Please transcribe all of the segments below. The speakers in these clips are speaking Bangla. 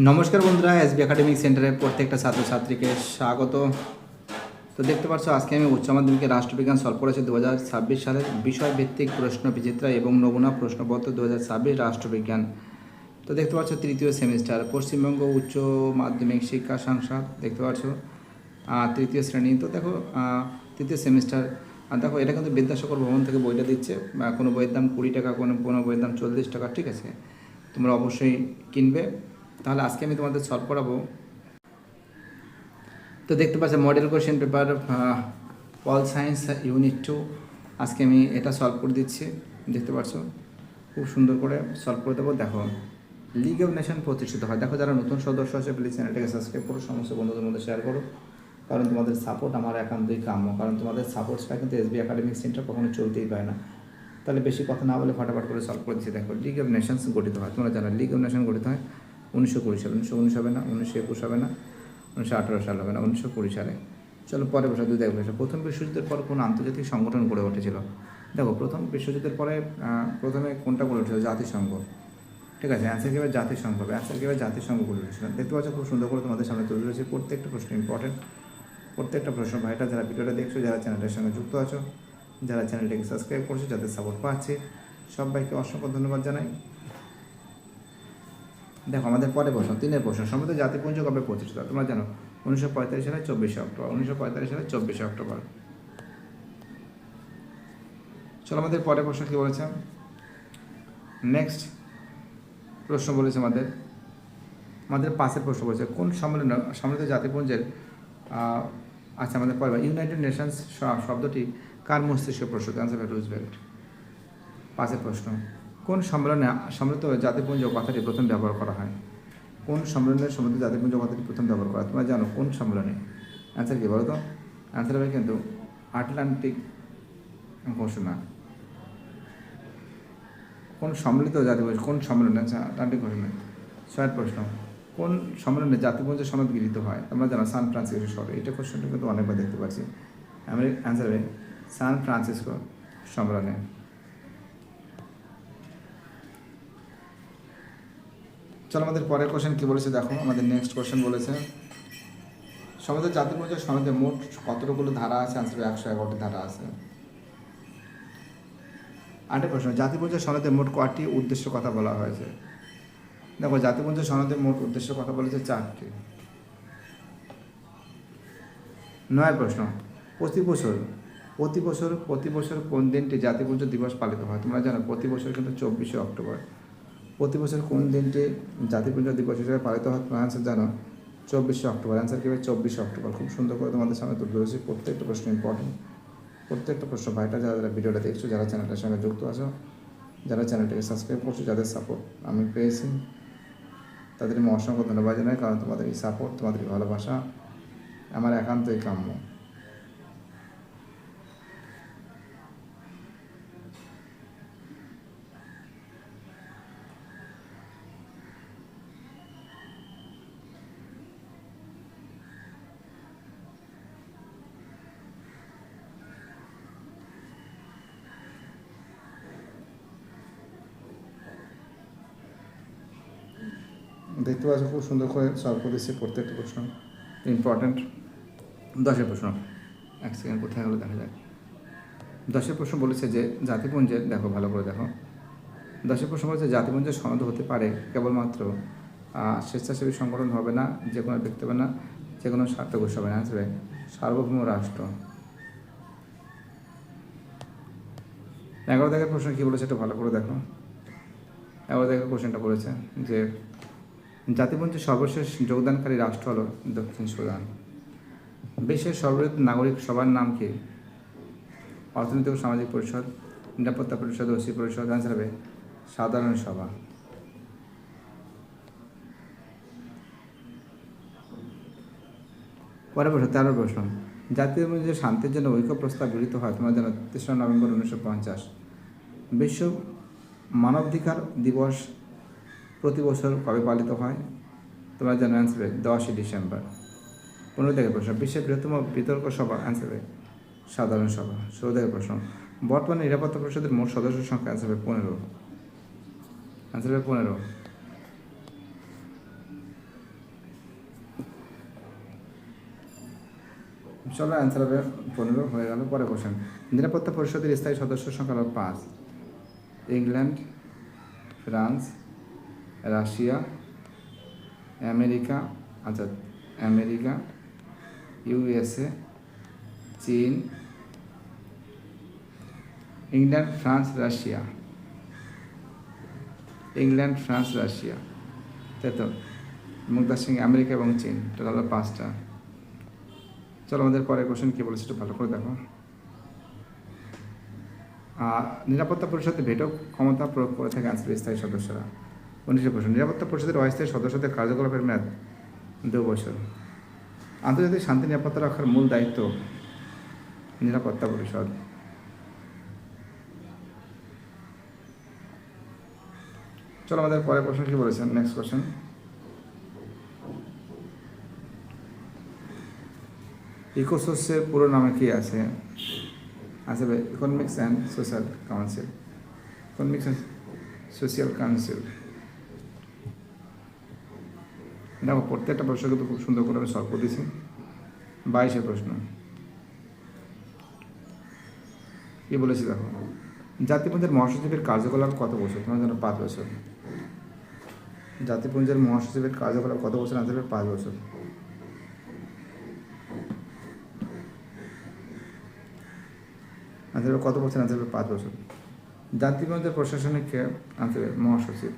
নমস্কার বন্ধুরা, এসবি একাডেমিক সেন্টারের প্রত্যেকটা ছাত্রছাত্রীকে স্বাগত। তো দেখতে পাচ্ছ আজকে আমি উচ্চ মাধ্যমিকে রাষ্ট্রবিজ্ঞান সলভ করেছি 2026 সালের বিষয়ভিত্তিক প্রশ্ন বিচিত্রা এবং নমুনা প্রশ্নপত্র 2026 রাষ্ট্রবিজ্ঞান। তো দেখতে পাচ্ছ তৃতীয় সেমিস্টার পশ্চিমবঙ্গ উচ্চ মাধ্যমিক শিক্ষা সংসদ, দেখতে পাচ্ছ তৃতীয় শ্রেণী। তো দেখো তৃতীয় সেমিস্টার। আর দেখো এটা কিন্তু বিদ্যাসাগর ভবন থেকে বইটা দিচ্ছে, কোনো বইয়ের দাম 20 টাকা, কোনো বইয়ের দাম 40 টাকা, ঠিক আছে? তোমরা অবশ্যই কিনবে। তাহলে আজকে আমি তোমাদের সলভ করাবো। তো দেখতে পাচ্ছ model question paper pol science unit 2, আজকে আমি এটা সলভ করে দিচ্ছি। দেখতে পাচ্ছ খুব সুন্দর করে সলভ করে দেবো। দেখো, লিগ অফ নেশন প্রতিষ্ঠিত হয়। দেখো, যারা নতুন সদস্য আছে প্লিজ চ্যানেলটাকে সাবস্ক্রাইব করো, সমস্ত বন্ধুদের মধ্যে শেয়ার করো, কারণ তোমাদের সাপোর্ট আমার একান্তই কাম্য। কারণ তোমাদের সাপোর্ট ছাড়া কিন্তু এসবি একাডেমিক সেন্টার কখনো চলতেই পারে না। তাহলে বেশি কথা না বলে ফটাফট করে সলভ করে দিচ্ছি। দেখো, লিগ অফ নেশনস গঠিত হয়, তোমরা জানো লিগ অফ নেশন গঠিত হয় 1920 সালে। 1919 হবে না, 1921 হবে না, 1918 সাল হবে না, 1920 সালে। চলো পরে বসা দুই দেখো। প্রথম বিশ্বযুদ্ধের পর কোন আন্তর্জাতিক সংগঠন গড়ে উঠেছিল? দেখো, প্রথম বিশ্বযুদ্ধের পরে প্রথমে কোনটা গড়ে উঠেছিল? জাতিসংঘ, ঠিক আছে? অ্যান্সার কীভাবে? জাতিসংঘ হবে। অ্যান্সার কীভাবে? জাতিসংঘ গড়ে উঠেছিল। দেখতে পাচ্ছ খুব সুন্দর করে তোমাদের সামনে তুলে ধরেছি। প্রত্যেকটা প্রশ্ন ইম্পর্টেন্ট, প্রত্যেকটা প্রশ্ন ভাইটা। যারা ভিডিওটা দেখছো, যারা চ্যানেলের সঙ্গে যুক্ত আছো, যারা চ্যানেলটাকে সাবস্ক্রাইব করছো, যাদের সাপোর্ট পাচ্ছে, সবাইকে অসংখ্য ধন্যবাদ জানাই। দেখো, আমাদের পরে প্রশ্ন, 3 প্রশ্ন। সমৃদ্ধ জাতিপুঞ্জ কবে প্রতিষ্ঠিত? তোমরা জানো 1945 সালে 24শে অক্টোবর। 1945 সালে 24শে অক্টোবর। চলো আমাদের পরে প্রশ্ন কী বলেছে। নেক্সট প্রশ্ন বলেছে আমাদের পাশের প্রশ্ন বলেছে কোন সম্মেলন সমৃদ্ধ জাতিপুঞ্জের আচ্ছা আমাদের পরে ইউনাইটেড নেশনস শব্দটি কার মস্তিষ্কে প্রস্তুত? Answer Roosevelt. পাশের প্রশ্ন, কোন সম্মেলনে সমৃদ্ধ জাতিপুঞ্জ কথাটি প্রথম ব্যবহার করা হয়? কোন সম্মেলনের সমৃদ্ধ জাতিপুঞ্জ কথাটি প্রথম ব্যবহার করা? তোমরা জানো কোন সম্মেলনে? অ্যান্সার কী বলো তো? অ্যান্সার হবে কিন্তু আটলান্টিক ঘোষণা। কোন সম্মিলিত জাতিপুঞ্জ, কোন সম্মেলনে? আচ্ছা, আটলান্টিক ঘোষণা। 6 প্রশ্ন, কোন সম্মেলনে জাতিপুঞ্জ সনদ গৃহীত হয়? তোমরা জানো সান ফ্রান্সিসকো শহরে। এটা কোশ্চেনটা কিন্তু অনেকবার দেখতে পাচ্ছি। অ্যান্সার হবে সান ফ্রান্সিসকো সম্মেলনে। চলো আমাদের পরের কোশ্চেন কী বলেছে দেখো। আমাদের নেক্সট কোশ্চেন বলেছে সমৃদ্ধ জাতিপুঞ্জের সনদে মোট কতগুলো ধারা আছে? অ্যান্সার 111টি ধারা আছে। 8 প্রশ্ন, জাতিপুঞ্জের সনদে মোট কয়টি উদ্দেশ্য কথা বলা হয়েছে? দেখো, জাতিপুঞ্জের সনদে মোট উদ্দেশ্য কথা বলেছে 4টি। 9 প্রশ্ন, প্রতি বছর কোন দিনটি জাতিপুঞ্জ দিবস পালিত হয়? তোমরা জানো প্রতি বছর কিন্তু 24শে অক্টোবর। প্রতি বছর কোন দিনটি জাতিপুঞ্জ দিবস হিসেবে পালিত হয়? তোমার অ্যান্সার জানো 24শে অক্টোবর। অ্যান্সার কী হবে? 24শে অক্টোবর। খুব সুন্দর করে তোমাদের সামনে তুলে ধরেছি। প্রত্যেকটা প্রশ্ন ইম্পর্টেন্ট, প্রত্যেকটা প্রশ্ন ভাইটা। যারা ভিডিওটা দেখছো, যারা চ্যানেলটার সঙ্গে যুক্ত আছো, যারা চ্যানেলটাকে সাবস্ক্রাইব করছো, যাদের সাপোর্ট আমি পেয়েছি, তাদের আমি অসংখ্য ধন্যবাদ জানাই। কারণ তোমাদের এই সাপোর্ট, তোমাদের এই ভালোবাসা আমার একান্তই কাম্য। দেখতে পাচ্ছ খুব সুন্দর করে সলভ করে দিচ্ছি প্রত্যেকটা প্রশ্ন ইম্পর্ট্যান্ট। 10 প্রশ্ন, এক সেকেন্ড কোথায় হলো দেখা যাক। 10 প্রশ্ন বলেছে যে জাতিপুঞ্জের, দেখো ভালো করে দেখো, 10 প্রশ্ন বলেছে জাতিপুঞ্জের সনদ হতে পারে কেবলমাত্র স্বেচ্ছাসেবী সংগঠন হবে না, যে কোনো ব্যক্তি হবে না, যে কোনো স্বার্থগোষ্ঠী হবে না। অ্যান্সার সার্বভৌম রাষ্ট্র। 11 দাগের প্রশ্ন কী বলেছে একটু ভালো করে দেখো। 11 দাগের কোশ্চেনটা বলেছে যে জাতিপুঞ্জের সর্বশেষ যোগদানকারী রাষ্ট্র হলো দক্ষিণ সুদান। বিশ্বের সর্ববৃহৎ নাগরিক সভার নাম কি? অর্থনৈতিক ও সামাজিক পরিষদ, নিরাপত্তা পরিষদ, ওসি পরিষদ। অ্যান্সার হবে সাধারণ সভা। পরের প্রশ্ন, 13 প্রশ্ন, জাতিপুঞ্জের শান্তির জন্য ঐক্য প্রস্তাব গৃহীত হয়? তোমরা জানো 3 নভেম্বর 1950। বিশ্ব মানবাধিকার দিবস প্রতি বছর কবে পালিত হয়? তোমরা জানো অ্যান্সার 10 ডিসেম্বর। 15 থেকে প্রশ্ন, বিশ্বের বৃহত্তম বিতর্ক সভা? অ্যান্সার সাধারণ সভা। 16 থেকে প্রশ্ন, বর্তমানে নিরাপত্তা পরিষদের মোট সদস্য সংখ্যা? অ্যান্সার 15। অ্যান্সার 15। চলো অ্যান্সার হবে 15 হয়ে গেল। পরে কোশ্চেন, নিরাপত্তা পরিষদের স্থায়ী সদস্য সংখ্যা হলো 5। ইংল্যান্ড, ফ্রান্স, রাশিয়া, আমেরিকা, আচ্ছা আমেরিকা, ইউএসএ, চীন, England, France, Russia, England, France, Russia, তাই তো? এবং তার সঙ্গে আমেরিকা এবং চীন, টোটাল হলো 5টা। চলো আমাদের পরে কোশ্চেন কী বলেছে একটু ভালো করে দেখো। নিরাপত্তা পরিষদে ভেটো ক্ষমতা প্রয়োগ করে থাকে আঞ্চলিক স্থায়ী সদস্যরা। 19 প্রশ্ন, নিরাপত্তা পরিষদের অস্থায়ী সদস্যদের কার্যকলাপের মেয়াদ 2 বছর। আন্তর্জাতিক শান্তি নিরাপত্তা রক্ষার মূল দায়িত্ব নিরাপত্তা পরিষদ। চলো আমাদের পরের প্রশ্ন কি বলেছেন, নেক্সট কোশ্চেন। ইকোসোসের পুরো নামে কি আছে? আসবে economics and social council. Economics and social council. দেখো প্রত্যেকটা প্রশ্ন কিন্তু খুব সুন্দর করে আমি সলভ করে দিয়েছি। 22 প্রশ্ন কি বলেছি দেখো, জাতিপুঞ্জের মহাসচিবের কার্যকলাপ কত বছর? তোমার জন্য 5 বছর। জাতিপুঞ্জের মহাসচিবের কার্যকলাপ কত বছর? আনসার 5 বছর। আনসার কত বছর? আনসার 5 বছর। জাতিপুঞ্জের প্রশাসনিক কে? আনসার মহাসচিব।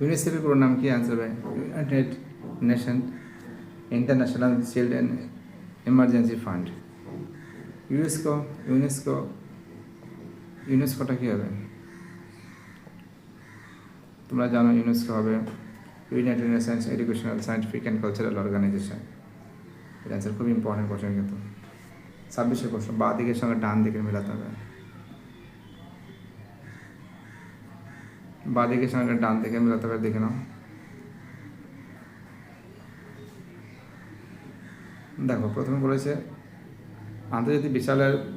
ইউনিসেফের পুরো নাম কি? Answer United Nation International Children Emergency Fund. ইউনেস্কোটা কী হবে? তোমরা জানো ইউনেস্কো হবে United Nations Educational Scientific and Cultural Organization. এটা অ্যান্সার খুব ইম্পর্টেন্ট কোশ্চেন কিন্তু। 26 প্রশ্ন, বাঁ দিকের সঙ্গে ডান দিকের মেলাতে হবে। বাঁ দিকের সঙ্গে ডান দিকে মেলাতে হবে, দেখে নাও। দেখো প্রথমে বলেছে আন্তর্জাতিক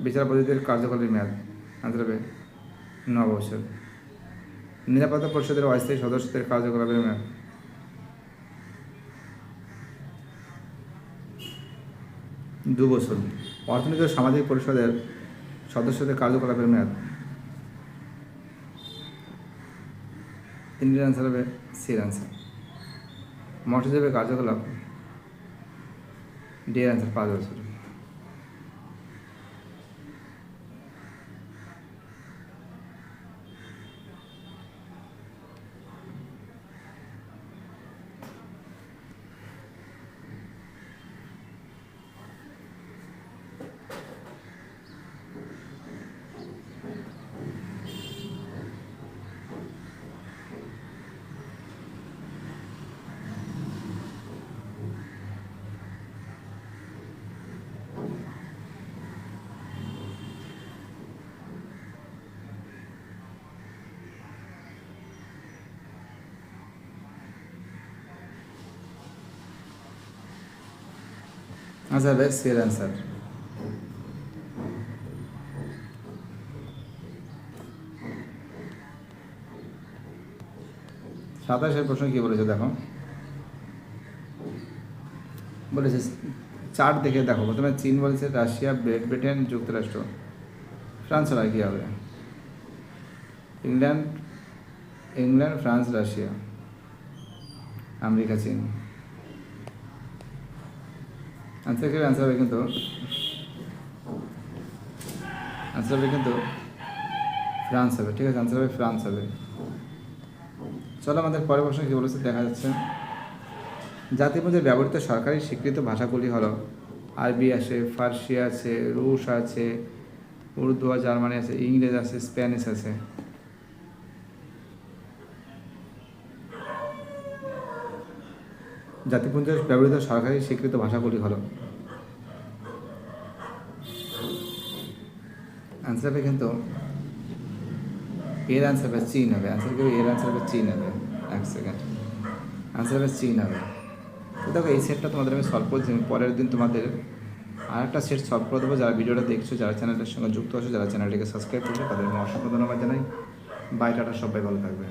বিচারপতিদের কার্যকলের মেয়াদ। আনসার হবে 9 বছর। নিরাপত্তা পরিষদের অস্থায়ী সদস্যদের কার্যকলাপের মেয়াদ 2 বছর। অর্থনৈতিক ও সামাজিক পরিষদের সদস্যদের কার্যকলাপের মেয়াদ 3 আনসার হবে সির আনসার। মহাসচিবের কার্যকলাপ ডি আনসার 5 বছর। আনসার হবে সির আনসার। সাতাশের প্রশ্ন কি বলেছে দেখো, বলেছে চার্ট দেখে দেখো। প্রথমে চীন বলেছে, রাশিয়া, ব্রিটেন, যুক্তরাষ্ট্র, ফ্রান্স আর কি হবে? ইংল্যান্ড, ফ্রান্স, রাশিয়া, আমেরিকা, চীন। আনসার হবে কিন্তু ফ্রান্স হবে। ঠিক আছে, আনসার হবে ফ্রান্স হবে। চলো আমাদের পরের প্রশ্ন কী বলেছে দেখা যাচ্ছে। জাতিপুঞ্জের ব্যবহৃত সরকারি স্বীকৃত ভাষাগুলি হলো আরবি আছে, ফার্সি আছে, রুশ আছে, উর্দু, জার্মানি আছে, ইংরেজ আছে, স্প্যানিশ আছে। জাতিপুঞ্জের ব্যবহৃত সরকারি স্বীকৃত ভাষাগুলি হলো, আনসার হবে কিন্তু এর আনসার হবে চীন হবে। আনসার কি এর আনসার হবে চীন হবে। 1 সেকেন্ড, আনসার হবে চীন হবে। তো দেখো এই সেটটা তোমাদের আমি সলভ করছি। পরের দিন তোমাদের আর একটা সেট সলভ করে দেবো। যারা ভিডিওটা দেখছো, যারা চ্যানেলটার সঙ্গে যুক্ত আছো, যারা চ্যানেলটিকে সাবস্ক্রাইব করছো, তাদের আমি অসংখ্য ধন্যবাদ জানাই। বাই টাটা, সবাই ভালো থাকবে।